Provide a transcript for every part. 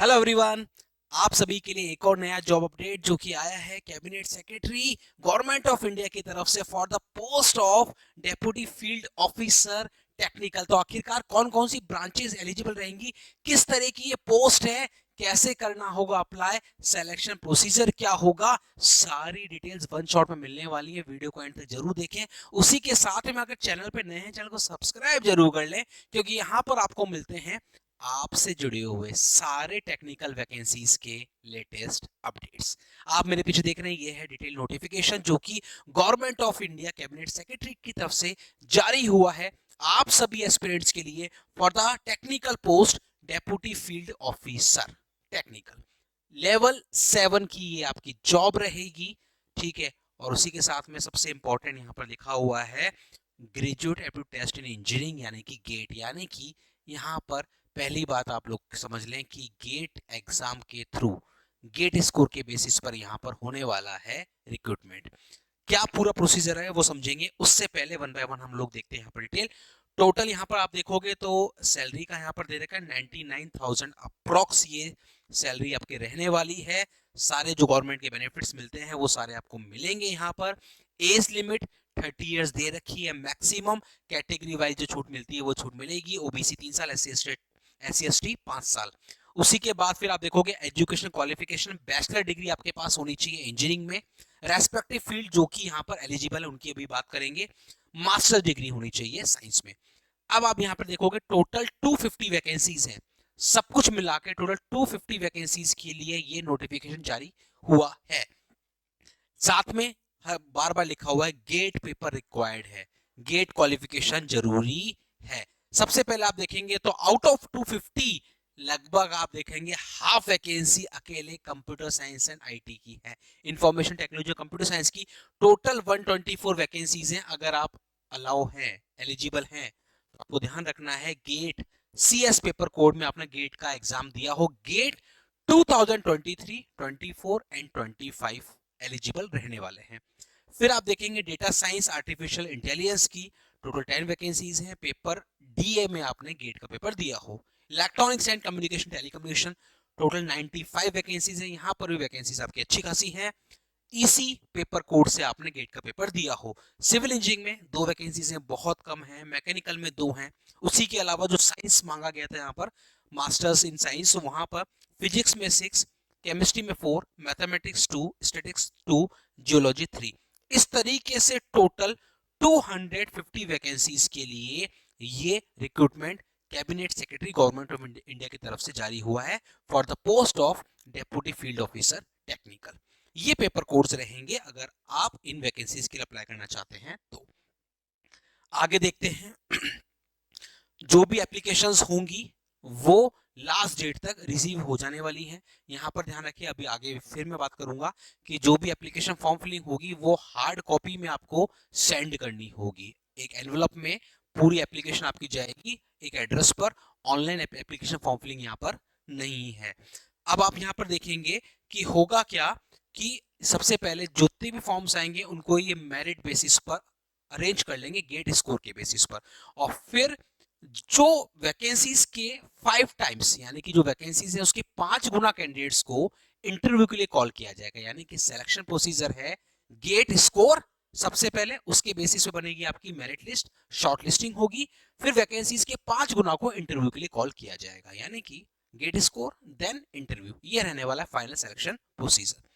Hello everyone. आप सभी के लिए एक और नया जॉब अपडेट जो कि आया है cabinet secretary government of India की तरफ से for the post of deputy field officer technical. तो आखिरकार कौन कौन सी ब्रांचेस एलिजिबल रहेंगी, किस तरह की ये पोस्ट है, कैसे करना होगा अप्लाई, सिलेक्शन प्रोसीजर क्या होगा, सारी डिटेल्स वन शॉट में मिलने वाली है। वीडियो को एंड तक जरूर देखें। उसी के साथ में अगर चैनल पे नए हैं, चैनल को सब्सक्राइब जरूर कर लें, क्योंकि यहाँ पर आपको मिलते हैं आपसे जुड़े हुए सारे टेक्निकल वैकेंसीज के लेटेस्ट अपडेट्स। आप मेरे पीछे देख रहे हैं, ये है डिटेल नोटिफिकेशन जो कि government of India cabinet secretary की तरफ से जारी हुआ है आप सभी एस्पिरेंट्स के लिए for the technical post deputy field officer technical level 7 की ये आपकी जॉब रहेगी। ठीक है। और उसी के साथ में सबसे इंपॉर्टेंट यहाँ पर लिखा हुआ है graduate aptitude test in engineering यानी कि गेट, यानी कि यहाँ पर पहली बात आप लोग समझ लें कि गेट एग्जाम के थ्रू गेट स्कोर के बेसिस पर यहाँ पर होने वाला है रिक्रूटमेंट। क्या पूरा प्रोसीजर है वो समझेंगे, उससे पहले वन बाय वन हम लोग देखते हैं यहाँ पर डिटेल। टोटल यहाँ पर आप देखोगे तो सैलरी का यहाँ पर दे रखा है 99,000 अप्रोक्स ये सैलरी आपके रहने वाली है। सारे जो गवर्नमेंट के बेनिफिट्स मिलते हैं वो सारे आपको मिलेंगे यहाँ पर। एज लिमिट 30 इयर्स दे रखी है मैक्सिमम। कैटेगरी वाइज जो छूट मिलती है वो छूट मिलेगी। ओबीसी 3 साल, SC ST 5 साल। उसी के बाद फिर आप देखोगे एजुकेशन क्वालिफिकेशन बैचलर डिग्री आपके पास होनी चाहिए इंजीनियरिंग में। रेस्पेक्टिव फील्ड जो कि यहाँ पर एलिजिबल है उनकी अभी बात करेंगे। मास्टर डिग्री होनी चाहिए साइंस में। अब आप यहाँ पर देखोगे टोटल 250 वैकेंसीज हैं। सब कुछ मिला के टोटल 250 वैकेंसीज के लिए ये नोटिफिकेशन जारी हुआ है। साथ में बार बार लिखा हुआ है गेट पेपर रिक्वायर्ड है, गेट क्वालिफिकेशन जरूरी है। सबसे पहले आप देखेंगे तो आउट ऑफ 250 लगभग आप देखेंगे हाफ वैकेंसी अकेले कंप्यूटर साइंस एंड आईटी की है। इंफॉर्मेशन टेक्नोलॉजी कंप्यूटर साइंस की टोटल 124 वैकेंसीज हैं। अगर आप अलाउ हैं, एलिजिबल हैं, तो आपको ध्यान रखना है गेट CS पेपर कोड में आपने गेट का एग्जाम दिया हो। गेट 2023, 24 एंड 25 एलिजिबल रहने वाले हैं। फिर आप देखेंगे डेटा साइंस आर्टिफिशियल इंटेलिजेंस की टोटल 10 वैकेंसीज हैं। पेपर DA में आपने गेट का पेपर दिया हो। Electronics and communication telecommunication total 95 vacancies हैं। यहाँ पर भी वैकेंसीज आपकी अच्छी खासी हैं। इसी पेपर कोड से आपने गेट का पेपर दिया हो। सिविल इंजीनियरिंग में 2 वैकेंसीज हैं, बहुत कम है। मैकेनिकल में 2 हैं। उसी के अलावा जो साइंस मांगा गया था यहाँ पर मास्टर्स इन साइंस, वहां पर फिजिक्स में 6, केमिस्ट्री में 4, मैथमेटिक्स 2, स्टैटिस्टिक्स 2, जियोलॉजी 3। इस तरीके से टोटल 250 वैकेंसीज के लिए ये recruitment cabinet secretary government of India की तरफ से जारी हुआ है for the post of deputy field officer technical. ये पेपर कोड्स रहेंगे अगर आप इन वैकेंसीज के लिए अप्लाई करना चाहते हैं तो। आगे देखते हैं जो भी एप्लीकेशंस होंगी वो लास्ट डेट तक रिसीव हो जाने वाली हैं। यहाँ पर ध्यान रखिए, अभी आगे फिर मैं बात करूंगा कि जो भी एप्लीकेशन फॉर्म फिलिंग होगी वो हार्ड कॉपी में आपको सेंड करनी होगी। एक एनवलप में पूरी एप्लीकेशन आपकी जाएगी एक एड्रेस पर। ऑनलाइन एप्लीकेशन फॉर्म फिलिंग यहाँ पर नहीं है। अब आप यहाँ पर देखेंगे कि होगा क्या कि सबसे पहले जितने भी फॉर्म्स आएंगे उनको ये मेरिट बेसिस पर अरेंज कर लेंगे, गेट स्कोर के बेसिस पर। और फिर जो वैकेंसीज के 5 टाइम्स यानी कि जो वैकेंसीज है उसके 5 गुना कैंडिडेट्स को इंटरव्यू के लिए कॉल किया जाएगा। यानी कि सिलेक्शन प्रोसीजर है गेट स्कोर सबसे पहले, उसके बेसिस पे बनेगी आपकी मेरिट लिस्ट, शॉर्ट लिस्टिंग होगी, फिर वैकेंसीज के 5 गुना को इंटरव्यू के लिए कॉल किया जाएगा। यानी कि गेट स्कोर देन इंटरव्यू, ये रहने वाला फाइनल सिलेक्शन प्रोसीजर।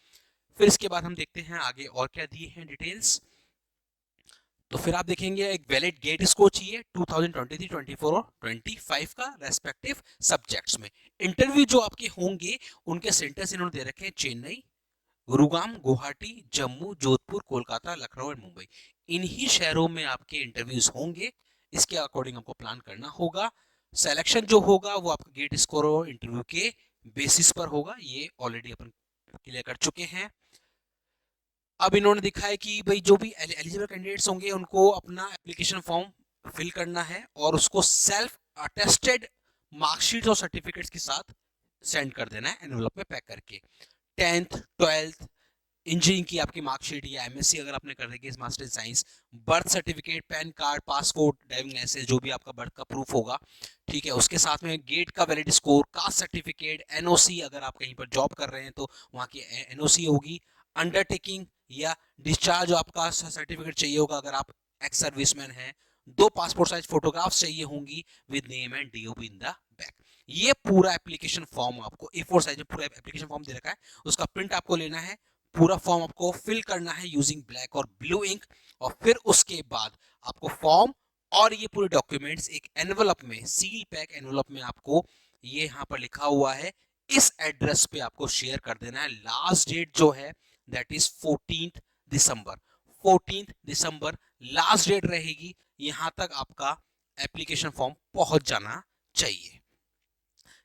फिर इसके बाद हम देखते हैं आगे और क्या दिए हैं डिटेल्स। तो फिर आप देखेंगे एक वैलिड गेट स्कोर चाहिए 2023, 24 और 25 का रेस्पेक्टिव सब्जेक्ट्स में। इंटरव्यू जो आपके होंगे उनके सेंटर्स इन्होंने दे रखे हैं चेन्नई, गुरुग्राम, गुवाहाटी, जम्मू, जोधपुर, कोलकाता, लखनऊ और मुंबई। इन्हीं शहरों में आपके इंटरव्यूज होंगे। इसके अकॉर्डिंग आपको प्लान करना होगा। सिलेक्शन जो होगा वो आपके गेट स्कोर और इंटरव्यू के बेसिस पर होगा। ये ऑलरेडी अपन क्लियर कर चुके हैं। अब इन्होंने दिखा है कि भाई जो भी एलिजिबल कैंडिडेट्स होंगे उनको अपना एप्लीकेशन फॉर्म फिल करना है और उसको सेल्फ अटेस्टेड मार्कशीट और सर्टिफिकेट्स के साथ सेंड कर देना है एनवलप में पैक करके। 10th 12th इंजीनियरिंग की आपकी मार्कशीट या एमएससी अगर आपने कर रखी है master science, birth certificate, PAN card, passport, driving licence, जो भी आपका बर्थ का प्रूफ होगा, ठीक है। उसके साथ में गेट का valid score, caste certificate, NOC, अगर आप कहीं पर जॉब कर रहे हैं तो वहाँ की एनओसी होगी, अंडरटेकिंग या डिस्चार्ज आपका सर्टिफिकेट चाहिए होगा अगर आप एक्स सर्विसमैन हैं, 2 पासपोर्ट साइज फोटोग्राफ्स चाहिए होंगी with name and DOP in the back. ये पूरा एप्लीकेशन फॉर्म आपको A4 साइज में पूरा एप्लीकेशन फॉर्म दे रखा है, उसका प्रिंट आपको लेना है, पूरा फॉर्म आपको फिल करना है यूजिंग ब्लैक और ब्लू इंक, और फिर उसके बाद आपको फॉर्म और ये पूरे डॉक्यूमेंट्स एक एनवलप में, सील पैक एनवलप में आपको ये यहाँ पर लिखा हुआ है इस एड्रेस पे आपको शेयर कर देना है। लास्ट डेट जो है दैट इज 14 दिसंबर, 14 दिसंबर लास्ट डेट रहेगी, यहां तक आपका एप्लीकेशन फॉर्म पहुंच जाना चाहिए।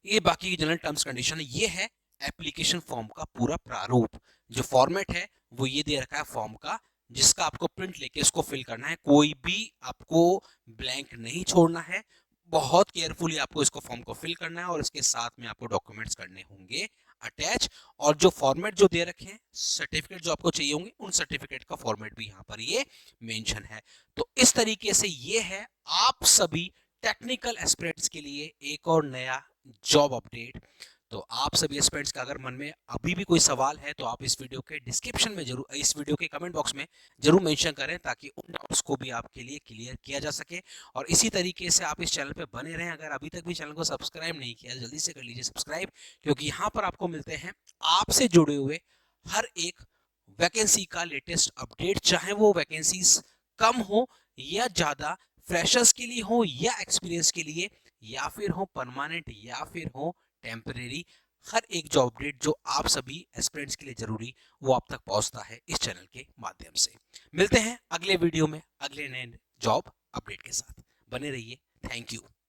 ये बाकी की जनरल टर्म्स कंडीशन है। ये है एप्लीकेशन फॉर्म का पूरा प्रारूप। जो फॉर्मेट है वो ये दे रखा है फॉर्म का, जिसका आपको प्रिंट लेके इसको फिल करना है, कोई भी आपको ब्लैंक नहीं छोड़ना है। बहुत केयरफुली आपको इसको फॉर्म को फिल करना है और इसके साथ में आपको डॉक्यूमेंट्स करने होंगे अटैच, और जो फॉर्मेट जो दे रखे हैं सर्टिफिकेट जो आपको चाहिए होंगे उन सर्टिफिकेट का फॉर्मेट भी यहाँ पर ये मेंशन है। तो इस तरीके से ये है आप सभी टेक्निकल एस्पिरेंट्स के लिए एक और नया जॉब अपडेट। तो आप सभी एस्पिरेंट्स का अगर मन में अभी भी कोई सवाल है तो आप इस वीडियो के डिस्क्रिप्शन में जरूर, इस वीडियो के कमेंट बॉक्स में जरूर मेंशन करें, ताकि उन डाउट्स को भी आपके लिए क्लियर किया जा सके। और इसी तरीके से आप इस चैनल पे बने रहें। अगर अभी तक भी चैनल को सब्सक्राइब नहीं किया जल्दी से कर लीजिए सब्सक्राइब, क्योंकि यहाँ पर आपको मिलते हैं आपसे जुड़े हुए हर एक वैकेंसी का लेटेस्ट अपडेट, चाहे वो वैकेंसीज कम हो या ज्यादा, फ्रेशर्स के लिए हो या एक्सपीरियंस के लिए, या फिर हो परमानेंट या फिर हो टेम्परेरी। हर एक जॉब अपडेट जो आप सभी एस्पिरेंट्स के लिए जरूरी, वो आप तक पहुंचता है इस चैनल के माध्यम से। मिलते हैं अगले वीडियो में अगले नए जॉब अपडेट के साथ, बने रहिए। Thank you.